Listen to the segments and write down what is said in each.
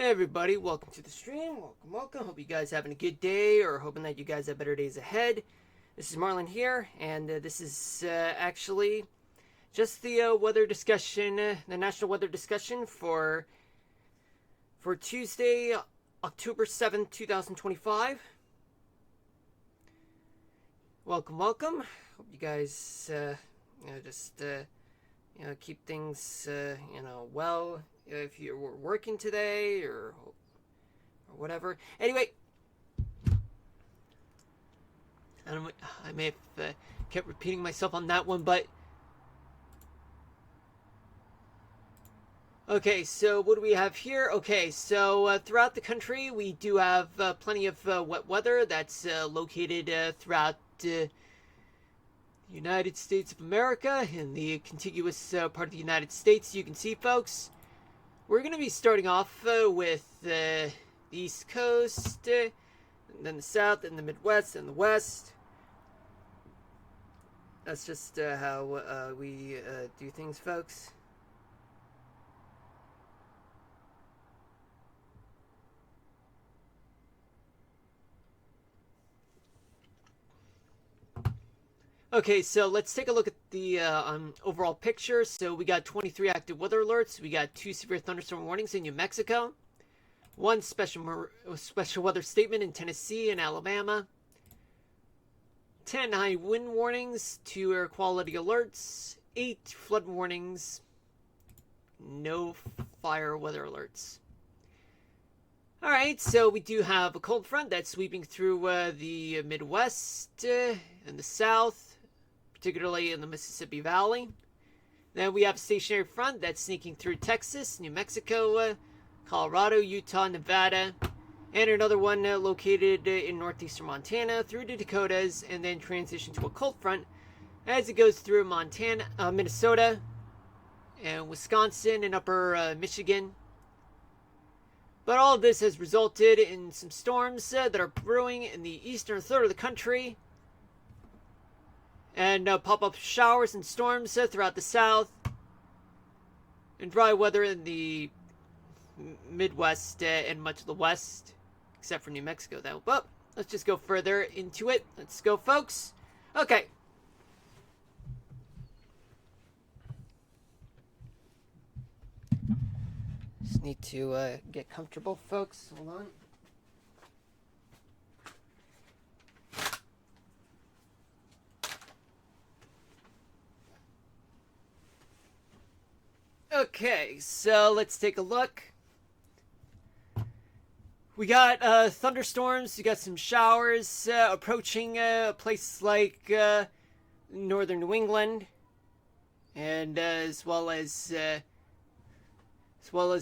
Hey everybody, welcome to the stream. Welcome. Hope you guys having a good day, or hoping that you guys have better days ahead. This is Marlon here, and this is actually just the weather discussion, the national weather discussion for Tuesday, October 7th, 2025. Welcome. Hope you guys just keep things well. If you were working today or whatever. Anyway, I may have kept repeating myself on that one, but okay. So what do we have here? Okay, so throughout the country, we do have plenty of wet weather that's located throughout the United States of America and the contiguous part of the United States. You can see, folks. We're going to be starting off with the East Coast, and then the South, and the Midwest, and the West. That's just how we do things, folks. Okay, so let's take a look at the overall picture. So we got 23 active weather alerts. We got 2 severe thunderstorm warnings in New Mexico, 1 special weather statement in Tennessee and Alabama, 10 high wind warnings, 2 air quality alerts, 8 flood warnings, no fire weather alerts. Alright, so we do have a cold front that's sweeping through the Midwest and the South, particularly in the Mississippi Valley. Then we have a stationary front that's sneaking through Texas, New Mexico, Colorado, Utah, Nevada, and another one located in northeastern Montana through the Dakotas, and then transition to a cold front as it goes through Minnesota, and Wisconsin, and upper Michigan. But all of this has resulted in some storms that are brewing in the eastern third of the country, and pop-up showers and storms throughout the South, and dry weather in the Midwest and much of the West, except for New Mexico, though. But let's just go further into it. Let's go, folks. Okay. Just need to get comfortable, folks. Hold on. Okay, so let's take a look. We got thunderstorms, we got some showers approaching places like northern New England, and as well as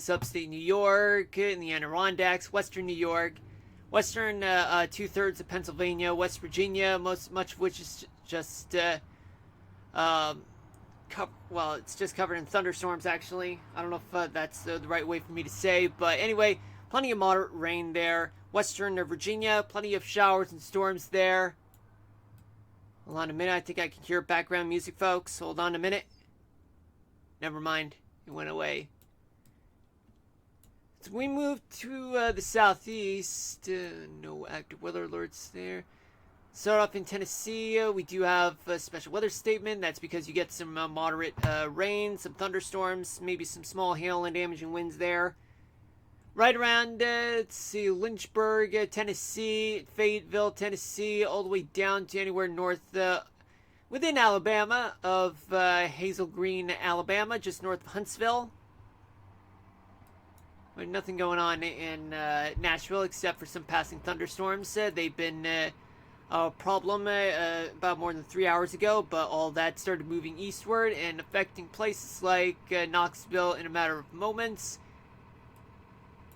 upstate New York, in the Adirondacks, western New York, western 2/3 of Pennsylvania, West Virginia, much of which is just it's just covered in thunderstorms, actually. I don't know if that's the right way for me to say, but anyway, plenty of moderate rain there. Western Virginia, plenty of showers and storms there. Hold on a minute, I think I can hear background music, folks. Hold on a minute. Never mind, it went away. So we move to the southeast. No active weather alerts there. Start off in Tennessee, we do have a special weather statement. That's because you get some moderate rain, some thunderstorms, maybe some small hail and damaging winds there. Right around, let's see, Lynchburg, Tennessee, Fayetteville, Tennessee, all the way down to anywhere north within Alabama of Hazel Green, Alabama, just north of Huntsville. But nothing going on in Nashville except for some passing thunderstorms. They've been a problem about more than 3 hours ago, but all that started moving eastward and affecting places like Knoxville in a matter of moments,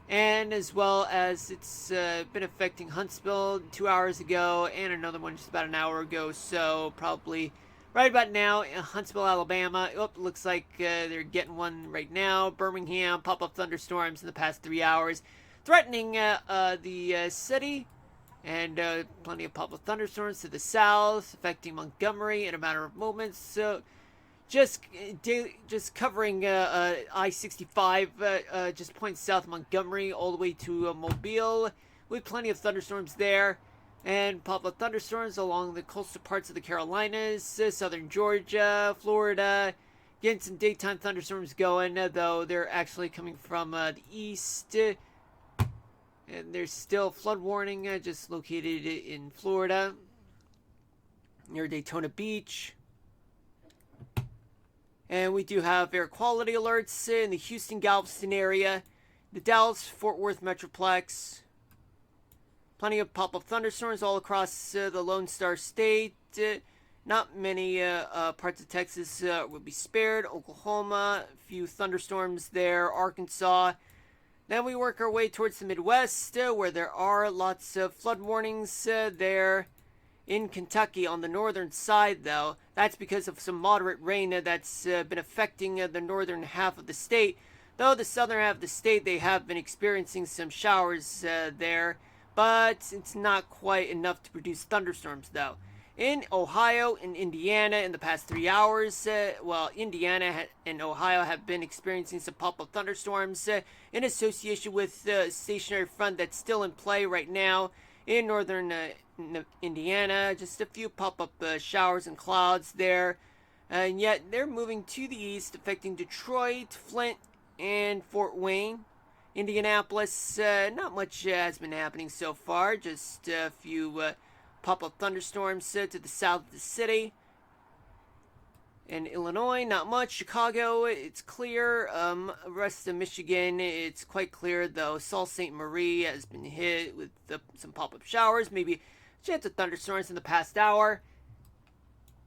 and as well as it's been affecting Huntsville 2 hours ago and another one just about an hour ago. So probably right about now in Huntsville, Alabama. Looks like they're getting one right now. Birmingham, pop-up thunderstorms in the past 3 hours threatening the city. And plenty of pop-up thunderstorms to the south, affecting Montgomery in a matter of moments. So just covering I-65, just pointing south of Montgomery all the way to Mobile, with plenty of thunderstorms there, and pop-up thunderstorms along the coastal parts of the Carolinas, southern Georgia, Florida. Getting some daytime thunderstorms going, though they're actually coming from the east. And there's still flood warning just located in Florida, near Daytona Beach. And we do have air quality alerts in the Houston-Galveston area, the Dallas-Fort Worth Metroplex. Plenty of pop-up thunderstorms all across the Lone Star State. Not many parts of Texas would be spared. Oklahoma, a few thunderstorms there. Arkansas. Then we work our way towards the Midwest, where there are lots of flood warnings there. In Kentucky, on the northern side, though, that's because of some moderate rain that's been affecting the northern half of the state. Though the southern half of the state, they have been experiencing some showers there, but it's not quite enough to produce thunderstorms, though. In Ohio and Indiana, in the past 3 hours, Indiana and Ohio have been experiencing some pop-up thunderstorms in association with the stationary front that's still in play right now in northern Indiana. Just a few pop-up showers and clouds there, and yet they're moving to the east, affecting Detroit, Flint, and Fort Wayne. Indianapolis, not much has been happening so far, just a few pop-up thunderstorms to the south of the city. In Illinois, not much. Chicago, it's clear. Rest of Michigan, it's quite clear, though. Sault Ste. Marie has been hit with some pop-up showers, maybe a chance of thunderstorms in the past hour.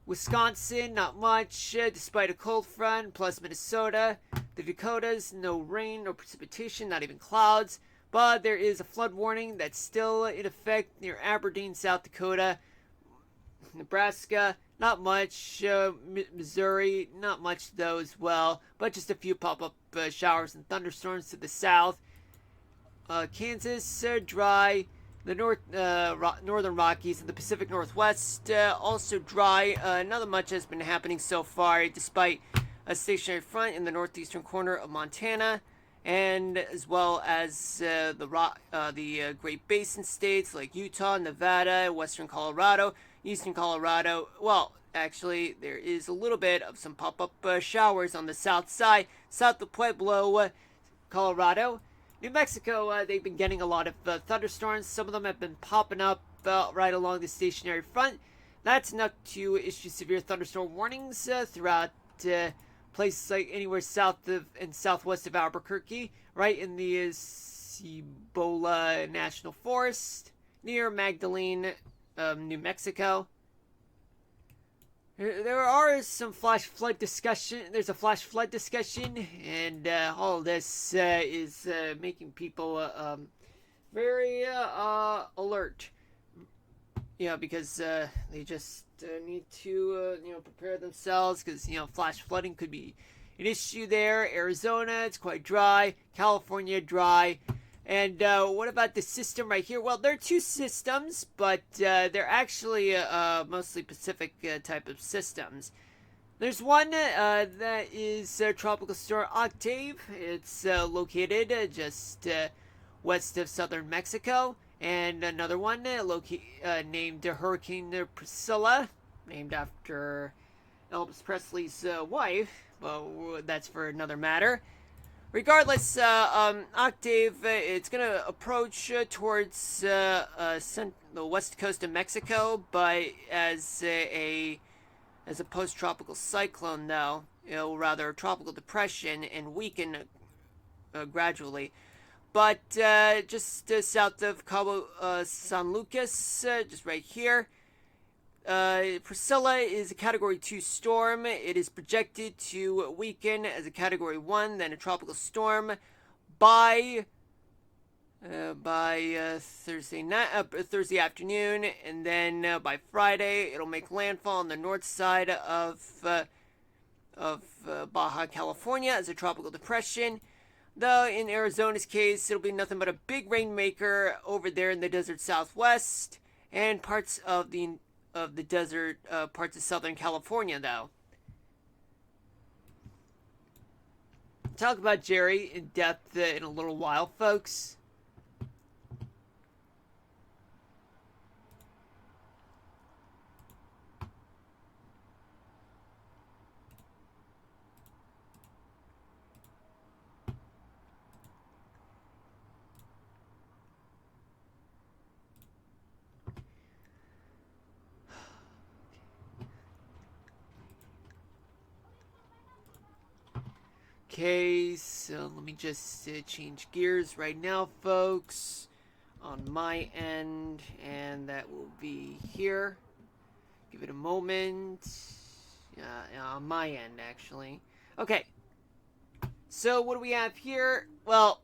Wisconsin, not much, despite a cold front, plus Minnesota. The Dakotas, no rain, no precipitation, not even clouds. But there is a flood warning that's still in effect near Aberdeen, South Dakota. Nebraska, not much. Missouri, not much though as well. But just a few pop-up showers and thunderstorms to the south. Kansas, dry. The northern Rockies and the Pacific Northwest, also dry. Not much has been happening so far, despite a stationary front in the northeastern corner of Montana, and as well as the Great Basin states like Utah, Nevada, western Colorado, eastern Colorado. Well, actually, there is a little bit of some pop-up showers on the south side, south of Pueblo, Colorado. New Mexico, they've been getting a lot of thunderstorms. Some of them have been popping up right along the stationary front. That's enough to issue severe thunderstorm warnings throughout places like anywhere south of and southwest of Albuquerque, right in the Cibola National Forest, near Magdalene, New Mexico. There are some flash flood discussion. There's a flash flood discussion, and all of this is making people very alert. Because they just need to prepare themselves, because flash flooding could be an issue there. Arizona, it's quite dry. California, dry. And what about the system right here? Well, there are two systems, but they're actually mostly Pacific type of systems. There's one that is Tropical Storm Octave. It's located just west of southern Mexico. And another one named Hurricane Priscilla, named after Elvis Presley's wife. Well, that's for another matter. Regardless, Octave, it's going to approach towards the west coast of Mexico, but as a post-tropical cyclone, though, rather a tropical depression, and weaken gradually. But just south of Cabo San Lucas, just right here, Priscilla is a Category 2 storm. It is projected to weaken as a Category 1, then a tropical storm by Thursday afternoon, and then by Friday it'll make landfall on the north side of Baja California as a tropical depression. Though in Arizona's case, it'll be nothing but a big rainmaker over there in the desert southwest and parts of the desert, parts of Southern California, though. talk about Jerry in depth in a little while, folks. Okay, so let me just change gears right now, folks, on my end, and that will be here. Give it a moment. On my end, actually. Okay, so what do we have here? Well,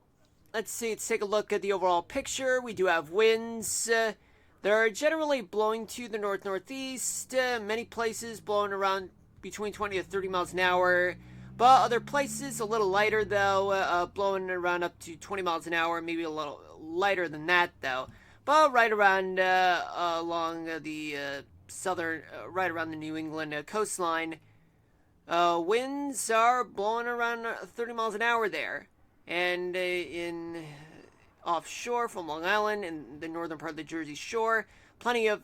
let's see, let's take a look at the overall picture. We do have winds. They're generally blowing to the north-northeast. Many places blowing around between 20 to 30 miles an hour. But other places a little lighter, though, blowing around up to 20 miles an hour, maybe a little lighter than that, though. But right around along the southern, right around the New England coastline, winds are blowing around 30 miles an hour there. And in offshore from Long Island and the northern part of the Jersey Shore, plenty of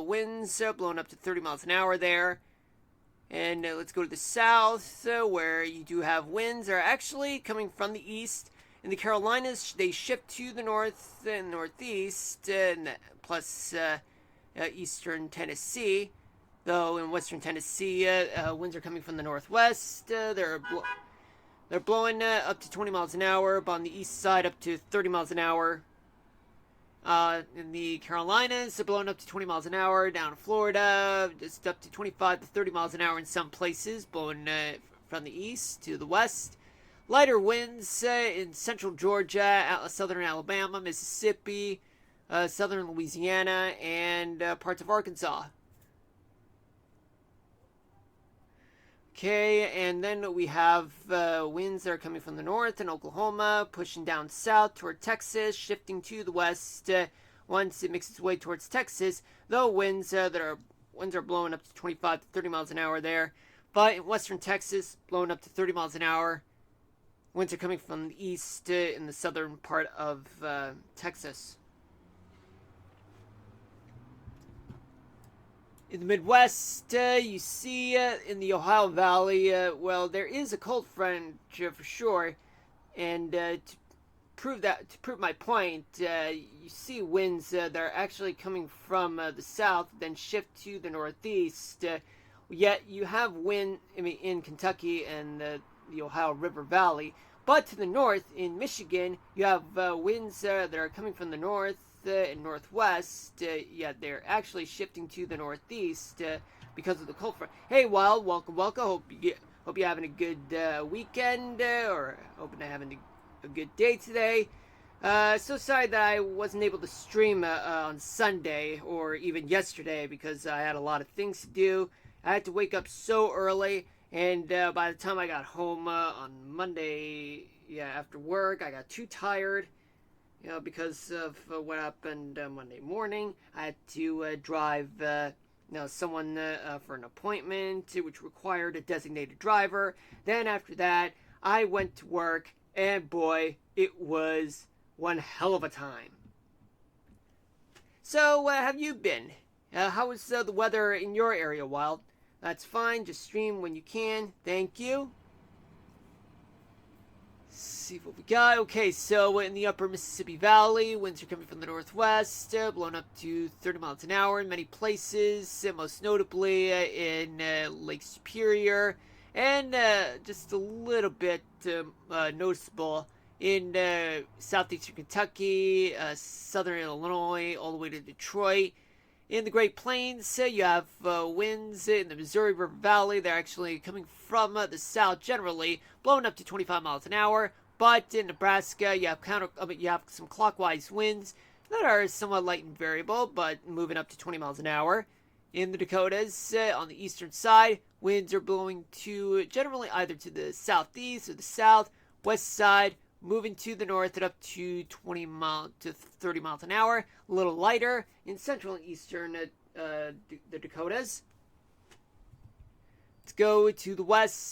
winds blowing up to 30 miles an hour there. And let's go to the south, where you do have winds that are actually coming from the east. In the Carolinas, they shift to the north and northeast, and plus eastern Tennessee. Though in western Tennessee, winds are coming from the northwest. They're blowing up to 20 miles an hour, but on the east side up to 30 miles an hour. In the Carolinas, they're blowing up to 20 miles an hour. Down in Florida, just up to 25 to 30 miles an hour in some places, blowing from the east to the west. Lighter winds in central Georgia, southern Alabama, Mississippi, southern Louisiana, and parts of Arkansas. Okay, and then we have winds that are coming from the north in Oklahoma, pushing down south toward Texas, shifting to the west once it makes its way towards Texas. Though winds are blowing up to 25 to 30 miles an hour there, but in western Texas, blowing up to 30 miles an hour. Winds are coming from the east in the southern part of Texas. In the Midwest, you see in the Ohio Valley, well, there is a cold front for sure, and to prove my point, you see winds that are actually coming from the south, then shift to the northeast. Yet you have wind, in Kentucky and the Ohio River Valley, but to the north in Michigan, you have winds that are coming from the north and northwest, yet they're actually shifting to the northeast because of the cold front. Hey, Wild, welcome. Hope you're having a good weekend, or hoping to having a good day today. So sorry that I wasn't able to stream on Sunday or even yesterday because I had a lot of things to do. I had to wake up so early, and by the time I got home on Monday, after work, I got too tired. Because of what happened Monday morning. I had to drive someone for an appointment, which required a designated driver. Then after that, I went to work, and boy, it was one hell of a time. So, have you been? How is the weather in your area, Wild? That's fine, just stream when you can. Thank you. See what we got. Okay, so in the upper Mississippi Valley, winds are coming from the northwest, blowing up to 30 miles an hour in many places, most notably in Lake Superior, and just a little bit noticeable in southeastern Kentucky, southern Illinois, all the way to Detroit. In the Great Plains, you have winds in the Missouri River Valley. They're actually coming from the south generally, blowing up to 25 miles an hour. But in Nebraska, you have some clockwise winds that are somewhat light and variable, but moving up to 20 miles an hour. In the Dakotas, on the eastern side, winds are blowing to generally either to the southeast or the southwest side, moving to the north at up to 20 to 30 miles an hour, a little lighter in central and eastern the Dakotas. Let's go to the west.